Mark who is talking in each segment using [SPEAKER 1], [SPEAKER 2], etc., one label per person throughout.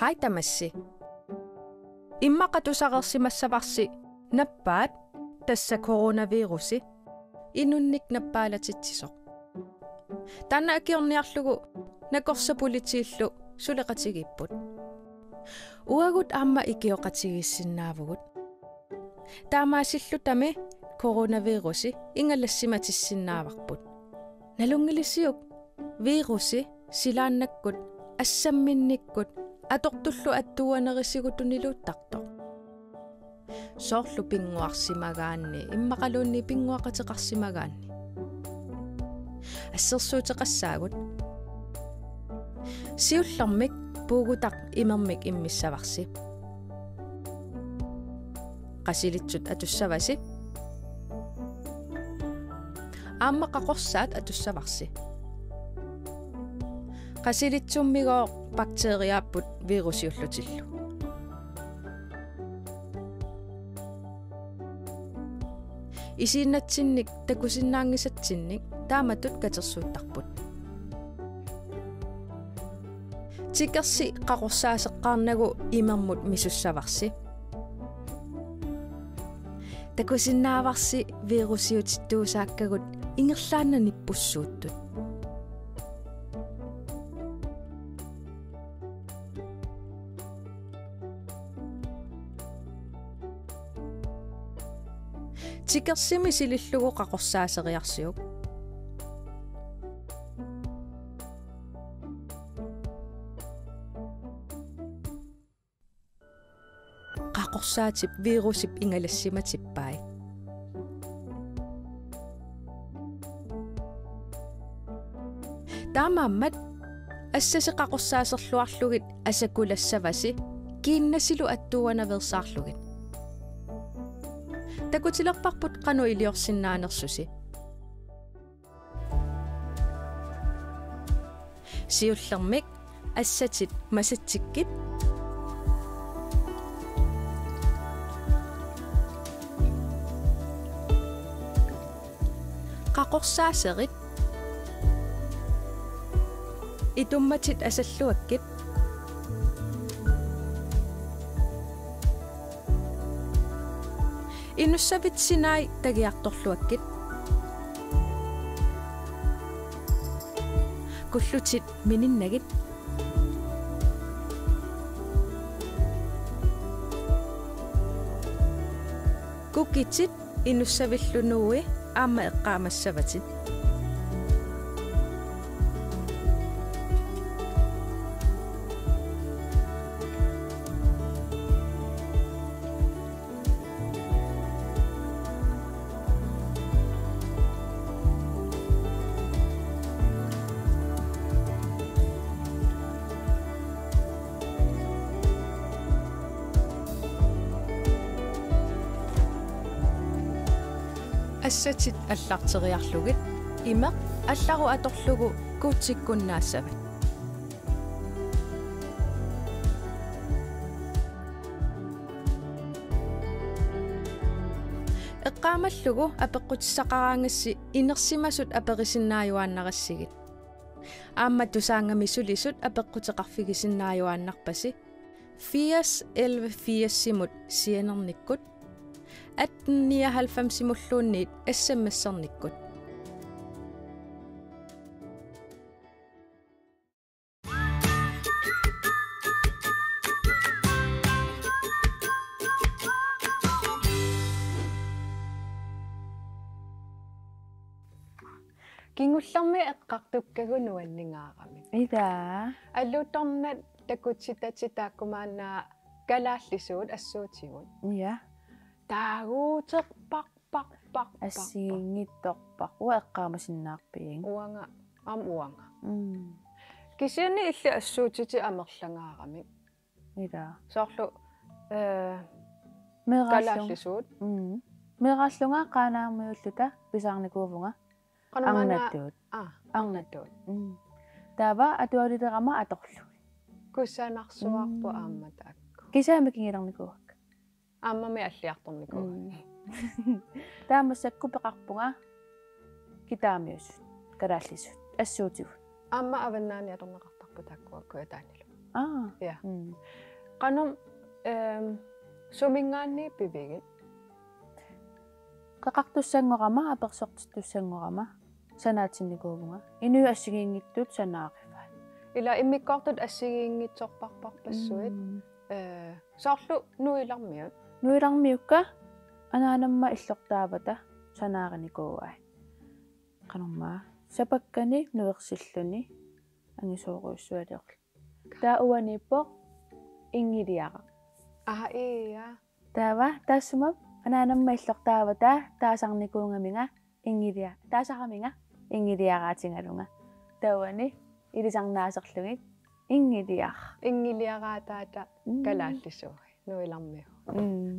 [SPEAKER 1] Hej tamassi. Immaqatusaqersimassavarsi nappaat tassa coronavirusi innunnik nappaalatsitsisoq. Tanna akiorniarlugu nakorsapulitiillu suleqatigipput. Uagut aamma ikioqatigissinaavugut. Taamaasillu tami coronavirusi ingallassimatissinaavarput. Nalungilisiuk virusi silaannakkut assamminnikkut atortullu attuanerissigutuniluuttartoq. Soorlu pinguarsimagaanni immaqaluunni pinguaqateqarsimagaanni. Assersuuteqassaagut. Siullarmik puugutaq imermik immissavarsi. Qasilitsut atussavasi. Aamma qaqorsaat atussavarsi. Qasilitsummigo bakteriaapput virusiullutillu. Isiinnatsinnik takusinnaangisatsinnik taamatut katersuuttarput. Tikersi qaqorsaaseqqaarnagu imermut misussavarsi. Takusinnaavarsi virusiutittuusaakkagut ingerlaanna nippussuuttut. Tikersimi silillugu qaqorsaaseriarsiuk. Qaqorsaatip virusip ingalassimatippai. Taamaammat assasi qaqorsaaserluarlugit asakulassavasi kiinnasilu attuanaversaarlugit. Takutilerparput qanu iliorsinnaanersusi. Siullermik assatit masattikkit. Qaqorsaaserit. Itummatit asalluakkit. Inussavitsinai tagiartorluakkit. Kullutit mininnagit. Kukitit inussavillunuui aamma eqqaamassavatit. Assatit allarteriarlugit imeq allaru atorlugu kuutsikkunnaassavit. Eqqaamallugu apeqqutissaqaraangassi inersimasut aperisinnaayuaannarassigit. Aamma tusaangami sulisut apeqqutеқарфигисиннааюааннарпаси 80 simut sienernikkut 1899 SMS-ernikkut.
[SPEAKER 2] Kingullermi eqqartukkagunuanningaarami.
[SPEAKER 1] Ida.
[SPEAKER 2] Allutornat takutsitatsitaakkumaannaa kalaallisuut assuutigut.
[SPEAKER 1] Ja.
[SPEAKER 2] Taaguuterpaq.
[SPEAKER 1] Assingittorpaq ueqqaamasinnaarpiing.
[SPEAKER 2] Uanga uanga. Kisiani illi assuutiti amerlangaaramik.
[SPEAKER 1] Ida.
[SPEAKER 2] Soorlu
[SPEAKER 1] kalaallisuut. Meeraaslunga qaanaarmiulluta pisaarnikuuvunga. Arnattuut.
[SPEAKER 2] Arnattuut.
[SPEAKER 1] Taava atualiterama atorlu.
[SPEAKER 2] Kussaanarsuarpu aammata akku.
[SPEAKER 1] Kisaamikingilernikuuk.
[SPEAKER 2] Aammami alliartornikuuk.
[SPEAKER 1] Taamassakku peqarpunga kitaamiusut kalaallisut assuutigut.
[SPEAKER 2] Aamma avannaani atorneqartarpu taakkuakku ataanilu. Ja. Kanum sumingaanni pivigit.
[SPEAKER 1] Qaqartussanngorama apersortittussanngorama sanaatinnikuvunga inu assigiingittut sanaaqifat
[SPEAKER 2] ila immikkortut assigiingitsorparparpassuit soorlu
[SPEAKER 1] nuilarmiukka anaanamma illortaavata sanaarinikuuai qanormaa sapakkani nuersilluni angisooruussualeerlu taa uaniippoq ingiliaqa
[SPEAKER 2] iya
[SPEAKER 1] taava taassumap anaanamma illortaavata taasarnikuungaminga ingilia taasaqaminga ingiliaqaatingalunga tauani ilisarnaaserlugit
[SPEAKER 2] ingiliaqaataata kalaallisuugi nuilarmiu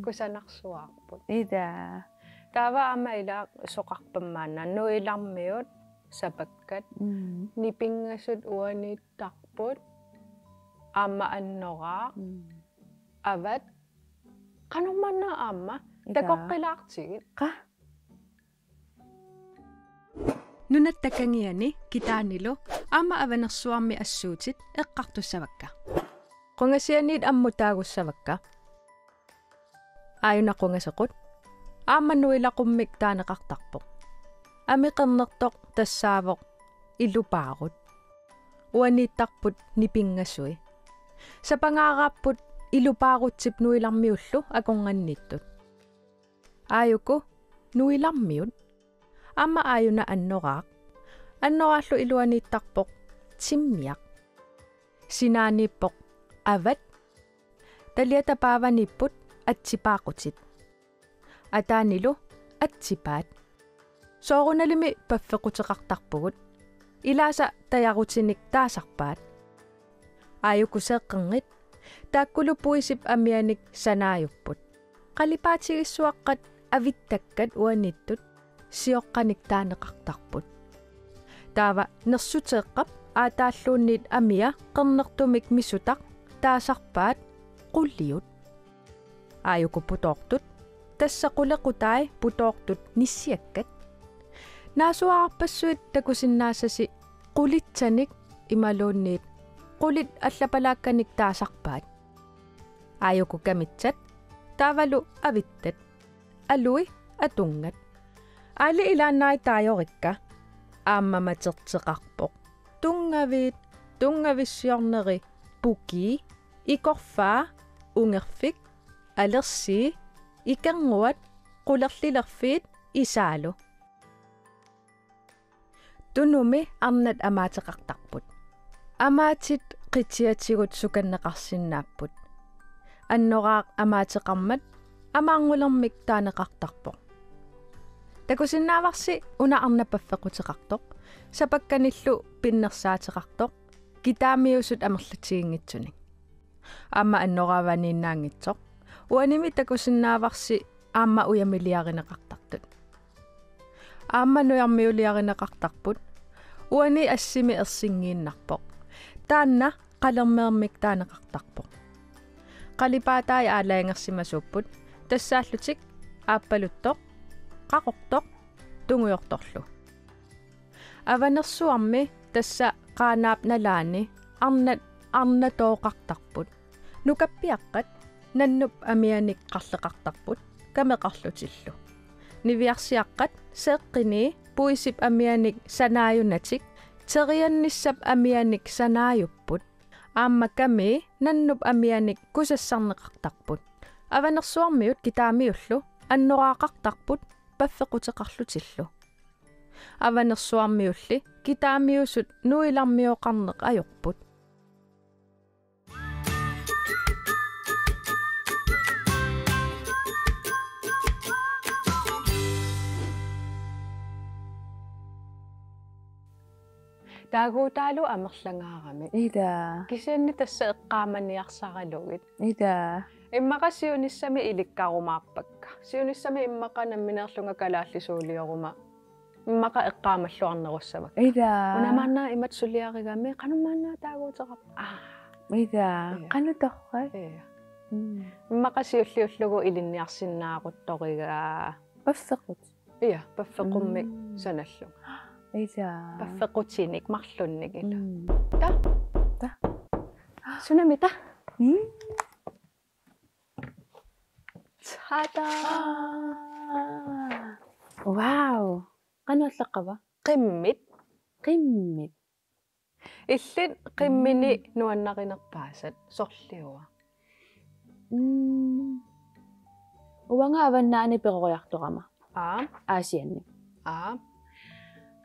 [SPEAKER 2] kusanarsuarput
[SPEAKER 1] ida
[SPEAKER 2] taava ama ila soqarpammaanna nuilarmiut sapakkat nipingasut uaniittarput aamma annoraa avat qanormanna aamma takoqqilaartigit
[SPEAKER 3] Nunattakangiani kitaanilu aamma avanersuarmi assuutit eqqartussavakka. Qungasianiit ammutaagussavakka. Ayunaqungasequt aamma nuilaqummik taaneqartarpoq. Amiqernertoq tassaavoq illupaarut. Uaniittarput nipingassui. Sapangaaraapput illupaarutsip nuilarmiullu akongannittut. Ayuku nuilarmiut Amma ayuna annoraallu iluaniittarpoq timmiaq sinaaniippoq avat taliatapaavaniipput atsipaaqutit ataanilu atsipaat soorunalimi paffequteqartarpugut ilaasa tajarutinik taasarpaat ayukuseeqqengit taakkulupuisip amianik sanaajupput qalipaatigissуаққат авиттаккат уаниттут сиоққаник таанеқартарпут таава нерсутеэққап аатааллуунниит амиа қернертумик мисутақ таасарпаат қуллиут ааюку путоортут тассақулеқутаи путоортут ниссиаккат наасуаарпассуит такусиннаассаси қулитсаник ималуунниит қулит аллапалаакканик таасарпаат ааюку камитсат таавалу авиттат алуи атунгат али илааннаи таajorikka ааммаматертеқарпоқ тунгависсиорнери пуки икорфаа унгерфик алерси икернуат qulерлилерфиит исаалу тунуми арнат амаатеқартарпут амаатит қитиатигут суканнеқарсиннааппут аннораақ амаатеқармат амаангулермик таанеқартарпоқ такусиннааварси унаарнаппаффеқутеқартоқ сапакканиллу пиннерсаатеқартоқ китаамиусут амерлатигингитсуник аама аннорааванииннаангитсоқ уаними такусиннааварси аама уямилиаринеқартартут аама нуярмиулиаринеқартарпут уани ассими ерсингииннарпоқ таанна қалермеермик таанеқартарпоқ қалипаатаи аалаангерсимасууппут тассааллутик ааппалуттоқ qaqortoq tunguyortorlu avanersuarmi tassa qaanaapnalaani arnatooqartarput nukappiaqqat nannup amianik qarleqartarput kameqarlutillu niviarsiaqqat seeqqini puisip amianik sanaayunatik teriannissap amianik sanaayupput aammakami nannup amianik kusassarneqartarput avanersuarmiut kitaamiullu annoraaqartarput paffequteqarlutillu avanersuarmiulli kitaamiusut nuilarmioqarneq ajorput
[SPEAKER 2] taaguutaalu amerlangaarami
[SPEAKER 1] ida
[SPEAKER 2] kisianni tassa eqqaamaniarsaralugit
[SPEAKER 1] ida
[SPEAKER 2] иммақасиунissami иликкаарумаарпакка сиунissami иммақанамминерлунга калааллисуулиорума иммақа эққаамаллуарнеруссавак
[SPEAKER 1] ида
[SPEAKER 2] унамаанаа иматсулиаригами қанумаанаа таагуутеқар
[SPEAKER 1] ида қануторрай
[SPEAKER 2] иммақасиуллиуллугу илинниарсиннаақутторигаа
[SPEAKER 1] паффеқут
[SPEAKER 2] иа паффеқуммик саналлу
[SPEAKER 1] ида
[SPEAKER 2] паффеқутиник марлунник ила та Sunamita. Tada.
[SPEAKER 1] Wow. Qanuallaqava?
[SPEAKER 2] Qimmit.
[SPEAKER 1] Qimmit.
[SPEAKER 2] Illin qimmini nuannaqinarpaasat sorliua.
[SPEAKER 1] Uanga avannaani peqoriartoqama. Aasianni.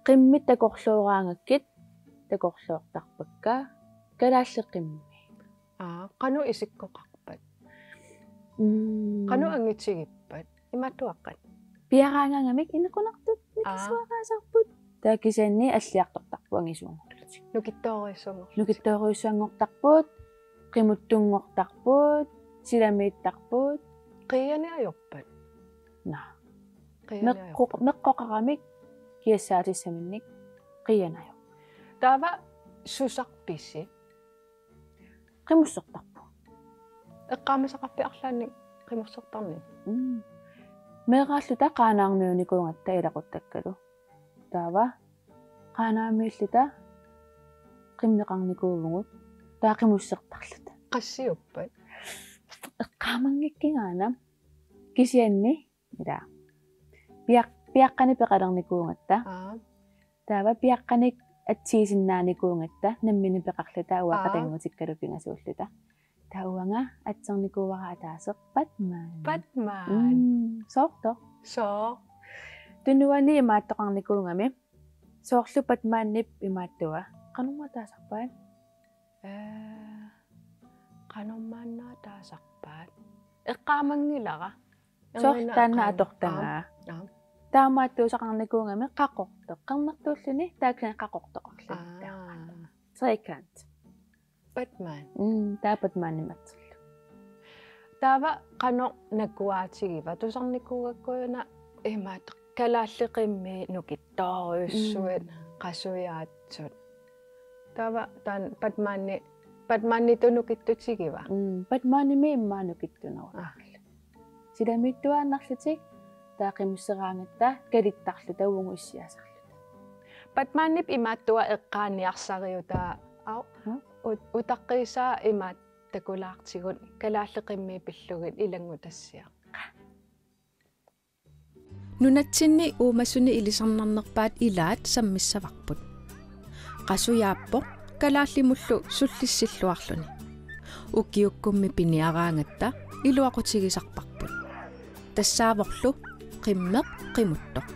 [SPEAKER 1] Qimmit takorluuraangakkit takorluortarpakka kalaalleqimmi.
[SPEAKER 2] Qanu isikkoqarpat. Qanu angitsigippat. Imatuaqqat.
[SPEAKER 1] Piaraangangamik inakunartut nikisuaqaasarput. Taakisanni аллиарторtarpu angisuungorlutik. Nukittooriussuangortarput, qimuttunngortarput, silamiittarput,
[SPEAKER 2] qiani ajorpat.
[SPEAKER 1] meqqoqaramik kiassaatissaminnik qianajo.
[SPEAKER 2] Taava susarpissi.
[SPEAKER 1] Qimussertarpu.
[SPEAKER 2] Eqqaamasaqarpiarlaanni qimursertarni.
[SPEAKER 1] Meeraalluta qaanaarmiunikuungatta ilaquttakkalu. Taava qaanaamiillita qimmeqarnikuuvungut taaqimussertarluta.
[SPEAKER 2] Qassiuppat.
[SPEAKER 1] Eqqaamangikkingaana kisianni ila piaqqani peqalernikuungatta taava piaqqanik atsiisinnaanikuungatta nammini peqarluta uaqatangutikkalu pingasuulluta tauanga atsernikuuvara ataaseq patmaan soorto tunuani imaattoqarnikuungami soorlu patmaannip imaattua qanumma taasarpaat
[SPEAKER 2] qanommaannaa taasarpaat eqqaamangilara
[SPEAKER 1] soortaanna atortangaa taamaattuusaqarnikuungami qaqortoq qarnertuulluni taaksan qaqortoqarlu trekant
[SPEAKER 2] Batman.
[SPEAKER 1] Taa patmaannimatserlu.
[SPEAKER 2] Taava qano nakkuaatigiva tusarnikuugakkuuna imaat kalaalleqimmi nukittooriussuit qasuyaatsut. Taava taan patmaanni tunukittutigiva.
[SPEAKER 1] Patmaannimi immaanukittunerulaqlu. Silamittuaannarlutik taaqimusseraangatta kalittarluta uungu issiasarluta.
[SPEAKER 2] Patmaannip imaattua eqqaanniarsariuta utaqqisa imaat takulaartigut kalaalleqimmi pillugit ilangutassiaq.
[SPEAKER 3] Nunatsinni uumasuni ilisarnarnerpaat ilaat sammissavaqput. Qasuyaappoq kalaallimullu sullissilluarluni. Ukiukkummi piniaraangatta iluaqutigisarparput. Tassaavorlu qimmeq qimuttoq.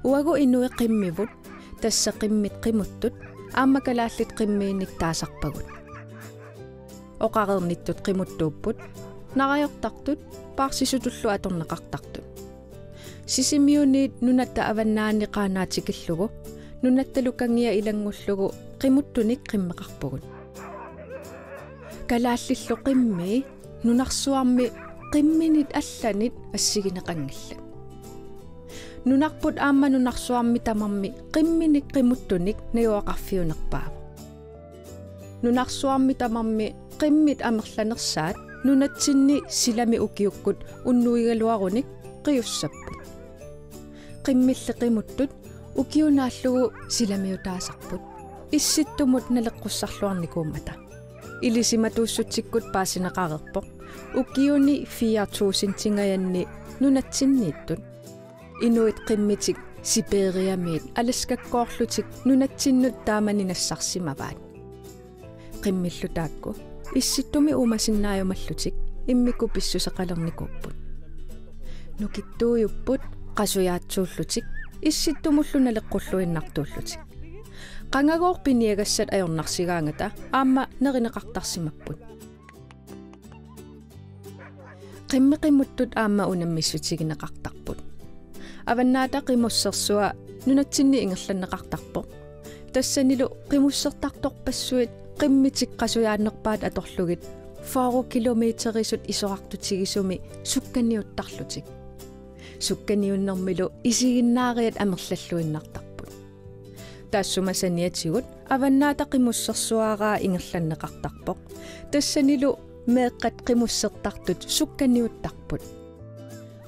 [SPEAKER 3] Uagu inui qimmivut tassa qimmit qimuttut aamma kalaallit qimmiinnik taasarpagut. Oqarernittut qimuttuupput narajortartut paarsisutullu atorneqartartut. Sisimiuniit nunatta avannaanni qaanaatikillugu nunattalukangia ilangullugu qimuttunik qimmeqarpugut. Kalaallillu qimmii nunarsuarmi qimminit allanit assigineqangillat. Nunarput aamma nunarsuarmi tamarmi qimminik qimuttunik najuaqarfiunerpaava. Nunarsuarmi tamarmi qimmit amerlanersaat nunatsinni silami ukiukkut unnuigaluarunik qiussapput. Qimmilli qimuttut ukiunaallugu silamiutaasarput. Issittumut naleqqussarluarnikuummata. Ilisimatuussutsikut paasineqarerpoq ukiuni 4.000 tingayanni nunatsinniittut. Inuit qimmitik Siberiamiit alaskakkoorlutik nunatsinnut taamaninassarssimavaat. Qimmillutaakku issittumi uumasinnaayumallutik immiku pissuseqalernikupпут. Nukittuujupput qasuyaatsuullutik issittumullu naleqqulluinnartuullutik. Qangagoorpiniagassat ajornarsigaangata aamma nerineqartarsimapput. Qimmiqimuttut aamma unammissutigineqartarput. Avannaata qimussersua nunatsinni ingerlanneqartarpoq. Tassanilu qimussertartorpassuit qimmitik qasuyaannerpaat atorlugit 4 kilometerisut isoqartutigisumi sukkaniuttarlutik. Sukkaniunnermilu isiginnaariat amerlalluinnartarput. Taassumasaniatigut avannaata qimussersuaraa ingerlanneqartarpoq. Tassanilu meeqqat qimussertartut sukkaniuttarput.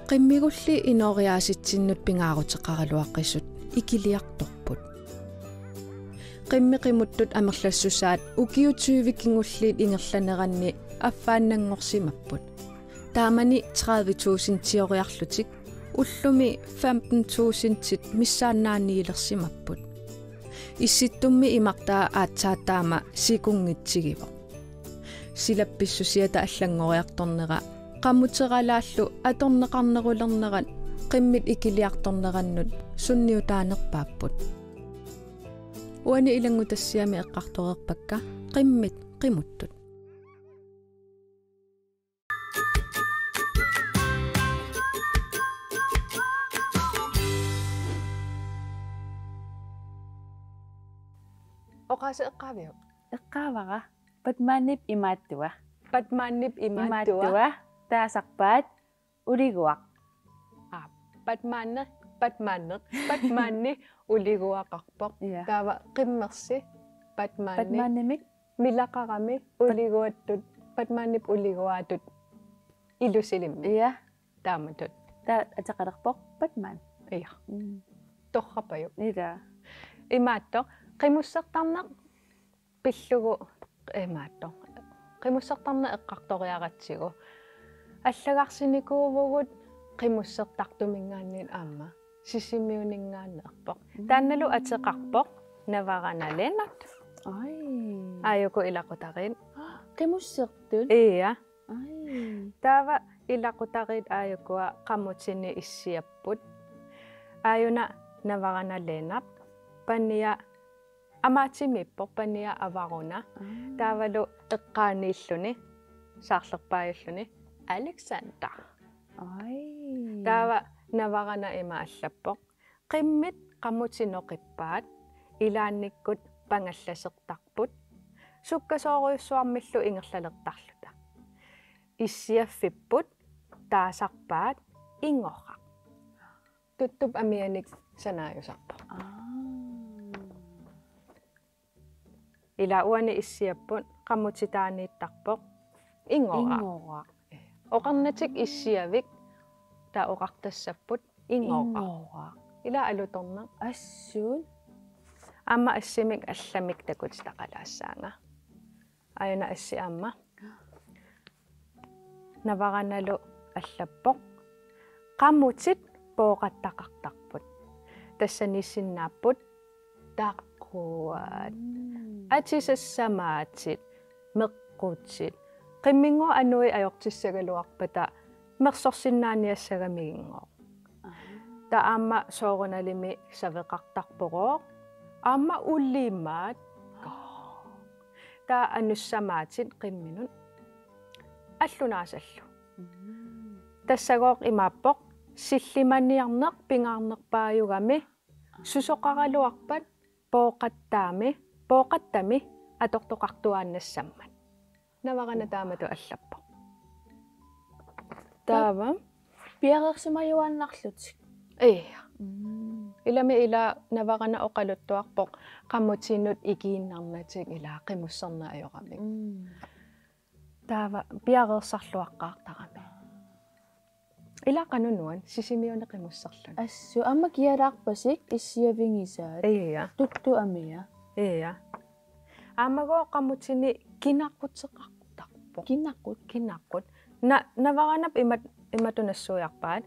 [SPEAKER 3] Qimmigulli inoriaasitsinnut pingaaruteqaraluaqqissut ikiliartorput. qimmiqimuttut amerlassusaat ukiutyuvikingulliit ingerlaneranni affaannangorsimapput taamani 30.000 tioriarlutik ullumi 15.000 missaannaanniilersimapput issittummi imartaa aatsaattaama sikungitsigivor silappissusiata allangoriartornera qammuteralaallu atorneqarnerulerneran qimmit ikiliartornerannut sunniutaanerpaapput Uani ileqqullu eqqartoreerpakka qimmit qimuttut
[SPEAKER 2] Oqaasa eqqaaviu
[SPEAKER 1] eqqaavaqa patmaannip imaattua
[SPEAKER 2] patmaannip imaattua
[SPEAKER 1] taasarpaat uliguaq
[SPEAKER 2] patmaanni uliguaqarpoq taava qimmersi
[SPEAKER 1] patmaannimik
[SPEAKER 2] milaqarami uliguattut patmaannip uliguaatut ilusilimmi
[SPEAKER 1] iya
[SPEAKER 2] taamatut
[SPEAKER 1] ta ataqalerpoq patmaan
[SPEAKER 2] iya torrapayu
[SPEAKER 1] ila
[SPEAKER 2] imaatto qimussertarnaq pillugu imaatto qimussertarna eqqartoriaratsigu аллагарсиникууvugut qimussertartumingaanniit aamma sisimiuningaanneerpoq taannalu ateqarpoq navaranalennat ayuku ilaqutariit
[SPEAKER 1] qimussertun
[SPEAKER 2] iya
[SPEAKER 1] ai
[SPEAKER 2] taava ilaqutariit ayukua qammutini issiapput ayuna navaranalennat pannia amaatimippoq pannia avaruna taavalu eqqaaniilluni saarlerpaayulluni Alexander
[SPEAKER 1] ai
[SPEAKER 2] taava navarana ima allappoq qimmit qammutinoqippaat ilaannikkut pangallasertarput sukkasooriussuarmillu ingerlalertarluta issiaffipput taasarpaat ingorraq tuttup amianik sanaajusarpoq ila uani issiapput qammutitaaniittarpoq ingorraq oqarnatik issiavik ta oqartassapput ingorraq ila alutorna
[SPEAKER 1] assuun
[SPEAKER 2] amma assimik allamik takut taqalaassaanga ayuna assi amma navaranalu allappoq qammutit pooqattaqartarput tassanissinaapput taqquat atisassamaatsit meqqutsit qimmingo anui ajortissagaluarpata mersorsinnaaniassagamigingo ta aamma soorunalimi saveqartarpoqoo aamma ulliimmaat ta anussamaatit qimminun allunaasallu tassagooq imaappoq sillimaniarneq pingaarnerpaayugami susoqaraluarpat pooqattami atortoqartuaannassammat navarana taamatu allappoq taava
[SPEAKER 1] piaqersimajuannarlutik
[SPEAKER 2] iya ilami ila navarana oqaluttuarpoq qammutinut ikiinnarnatik ila qimusserna ajoqamik taava piaqersarluaqqaartarami ila qanunuan sisimiuni qimusserlun
[SPEAKER 1] assu amma kialaarpasik issiavingisaat
[SPEAKER 2] iya
[SPEAKER 1] tuttu amia
[SPEAKER 2] iya aamagoo qammutini kinaqutseqartarpoq kinaqqut navaranap imatunassuiarpaat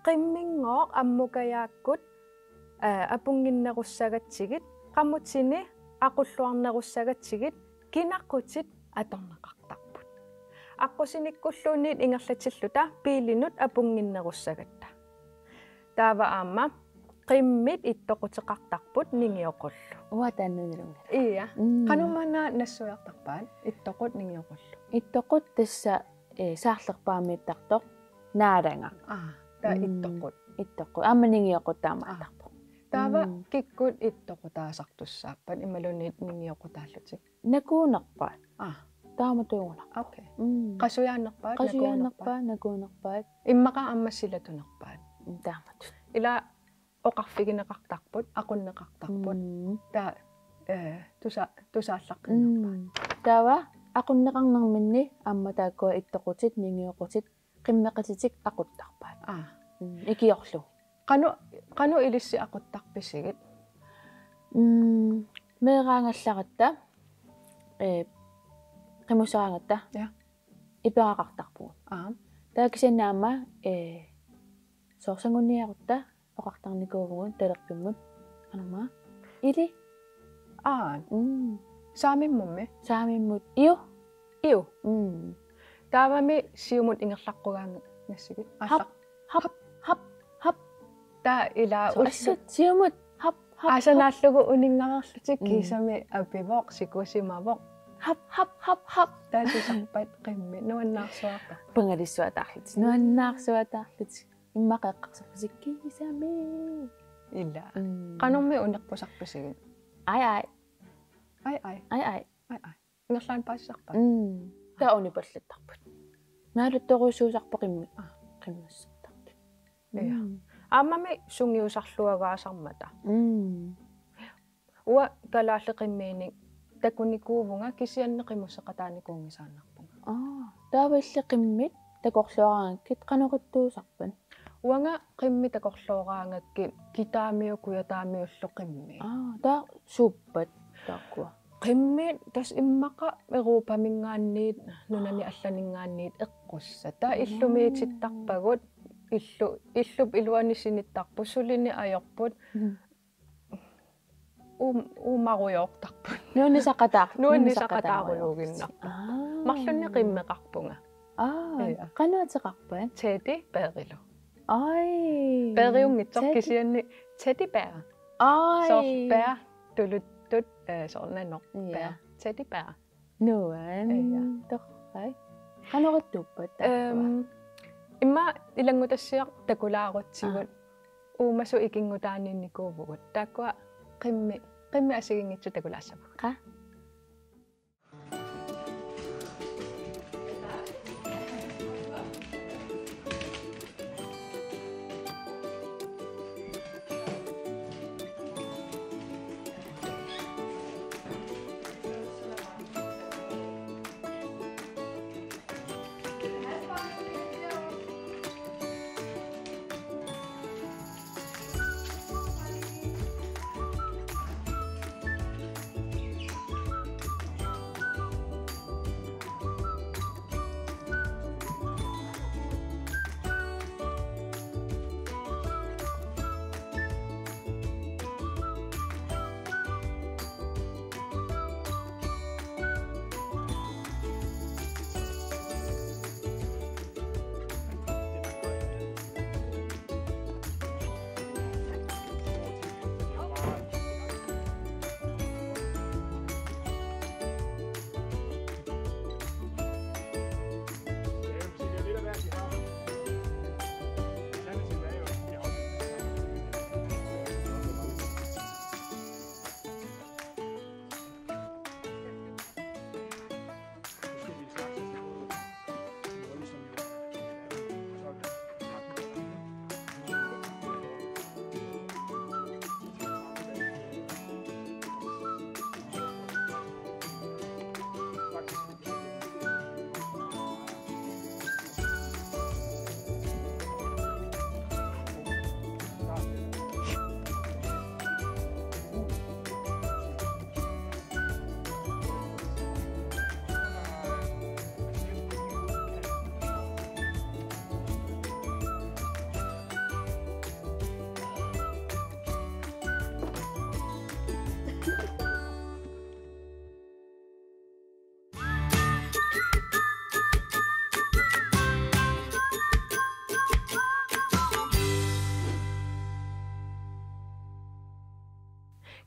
[SPEAKER 2] qimmingoq ammukayaakkut apunginnerussagatigit qammutini aqulluarnerussagatigit kinaqqutit atorneqartarput аққусиниккуллуунниит ингерлатиллута пиилинут апунгиннеруссагатта таава аама қиммит иттоқутеқартарпут нингиоқуллу
[SPEAKER 1] уатааннунилунга
[SPEAKER 2] ия қанумана нассуяқтарпаат иттоқут нингиоқуллу
[SPEAKER 1] иттоқут тасса саарлерпаамиттартоқ нааранга
[SPEAKER 2] та иттоқут
[SPEAKER 1] амма нингиоқутаамаатарпо
[SPEAKER 2] таава киккут иттоқутаасартуссааппат ималунит нингиоқутааллутик
[SPEAKER 1] накуунерпаат тааматууна
[SPEAKER 2] окей qasuyaannerpaat
[SPEAKER 1] накуунерпаат
[SPEAKER 2] иммаqa аммассилатунерпаат
[SPEAKER 1] таамату
[SPEAKER 2] ила оқарфигинеқартарпут aqunneqartarput та тусааллаққиннерпаат
[SPEAKER 1] таава aqunneqarnerminni амма тааккуа иттоқутит нингиоқутит qimmeqatitик aquttарпаат икиорлу
[SPEAKER 2] qanu ilissi aquttarpissigit
[SPEAKER 1] Meeraanerlaqatta qimusaraangatta iperaqartarpu taakisinaama soorsangunniaqutta oqartarnikuuvugun talerpimmut anama ili saamimmut iu
[SPEAKER 2] taavami siumut ingerlaqqugaanga nassigit
[SPEAKER 1] hap
[SPEAKER 2] taa ila
[SPEAKER 1] assut siumut hap
[SPEAKER 2] asanaallugu uningarerlutik kiisami apivoq sikusimavoq
[SPEAKER 1] hap
[SPEAKER 2] taasisarpat qimmi nuannaarsuarpa
[SPEAKER 1] pangalissuataarlut nuannaarsuataarlut immaqeqqarsarpusikkiisami
[SPEAKER 2] illa qanormi unerpusarpusigit
[SPEAKER 1] ai
[SPEAKER 2] ingerlaan paasisarpa
[SPEAKER 1] taa unipallattarput naaluttoruusuusarpo qimmassartartu
[SPEAKER 2] aamami sungiusarluagaasarmata uа kalaalleqimmiini takunikuuvunga kisianneqimusseqataanikuungisaannarpunga
[SPEAKER 1] taavailleqimmit takorluaraangakit qanoquttuusarpan
[SPEAKER 2] uanga qimmi takorluoraangakki kitaamiukuyataamiulluqimmi
[SPEAKER 1] taa suppat taakkua
[SPEAKER 2] qimmi tas immaqa eruupamingaanniit nunani allaningaanniit eqqussa taa illumiitsittarpagut illup iluanissinittarpu sulini ajorput uumarujoortarput nuunnisaqataarujuuginnarpa marlunni qimmeqarpunga
[SPEAKER 1] qanuateqarpan
[SPEAKER 2] teddy peerilu
[SPEAKER 1] ai
[SPEAKER 2] peeriungitsoq kisianni teddy bear so bear tuluttut soornanoq bear teddy bear
[SPEAKER 1] nuan torpai qanoquttuuppat
[SPEAKER 2] imma ilangutassiaq takulaarutsigut uumasu ikingutaaninnikuuvugut taakkua qimmi asigingitsu takulaassavut
[SPEAKER 1] qa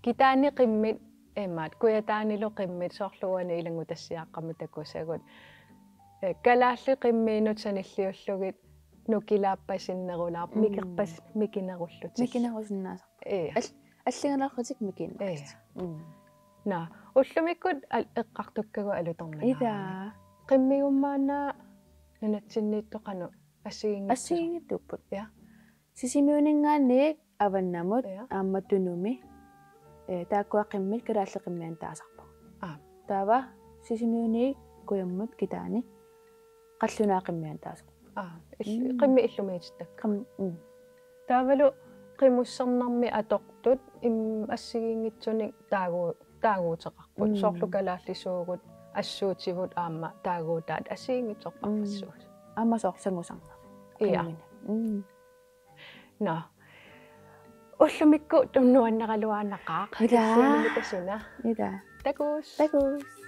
[SPEAKER 2] kitaani qimmit emmat kuyataanilu qimmit soorluani ilangutassiaqqami takusagut kalaalli qimmiinut sanilliullugit nukilaappasinnerulaar mikinerullutik
[SPEAKER 1] mikinerusinaasa аллигалааррутик микин
[SPEAKER 2] на уллумиккут эққартуккагу алуторнага
[SPEAKER 1] ида
[SPEAKER 2] қиммигуммаана нунатсиннииттоқану
[SPEAKER 1] ассигингиттуппут я сисимиунингаанник аваннамут аамматтунуми тааккуаққиммит калааллеқиммиан таасарпа таава сисимиуник куяммут китаани қаллунаақиммиан таасарпа
[SPEAKER 2] қимми иллумиититтак таавалу qimussarnarmi atoqtut assigiingitsunik taaguuteqarput soorlukalaallisuugut assuutivut aamma taaguutaat asiingitsorparpassuus
[SPEAKER 1] aamma soorsangusanna
[SPEAKER 2] iya no ullumikku tunnuanneraluaanaqaaq
[SPEAKER 1] ida
[SPEAKER 2] tassuna
[SPEAKER 1] ida
[SPEAKER 2] takus
[SPEAKER 1] takus